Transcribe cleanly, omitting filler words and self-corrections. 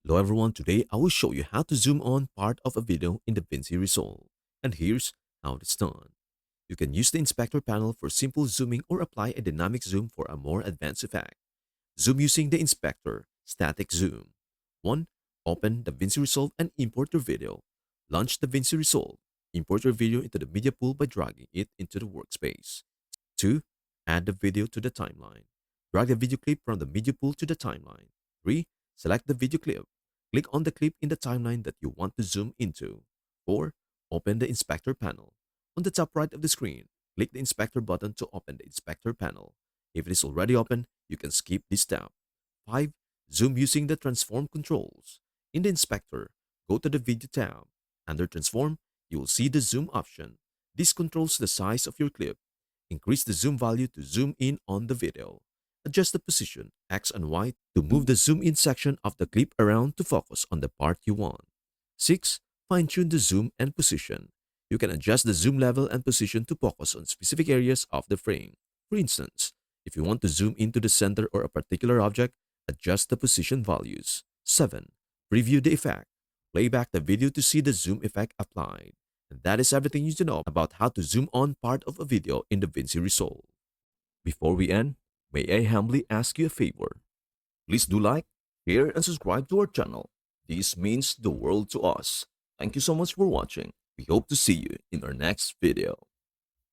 Hello everyone, today I will show you how to zoom on part of a video in DaVinci Resolve. And here's how it's done. You can use the inspector panel for simple zooming or apply a dynamic zoom for a more advanced effect. Zoom using the inspector, static zoom. 1. Open DaVinci Resolve and import your video. Launch DaVinci Resolve. Import your video into the media pool by dragging it into the workspace. 2. Add the video to the timeline. Drag the video clip from the media pool to the timeline. 3. Select the video clip. Click on the clip in the timeline that you want to zoom into. 4. Open the inspector panel. On the top right of the screen, click the inspector button to open the inspector panel. If it is already open, you can skip this step. 5. Zoom using the transform controls. In the inspector, go to the video tab. Under transform, you will see the zoom option. This controls the size of your clip. Increase the zoom value to zoom in on the video. Adjust the position X and Y to move the zoom in section of the clip around to focus on the part you want. 6. Fine-tune the zoom and position. You can adjust the zoom level and position to focus on specific areas of the frame. For instance, if you want to zoom into the center or a particular object, adjust the position values. 7. Preview the effect. Play back the video to see the zoom effect applied. And that is everything you need to know about how to zoom on part of a video in DaVinci Resolve. Before we end, may I humbly ask you a favor? Please do like, share, and subscribe to our channel. This means the world to us. Thank you so much for watching. We hope to see you in our next video.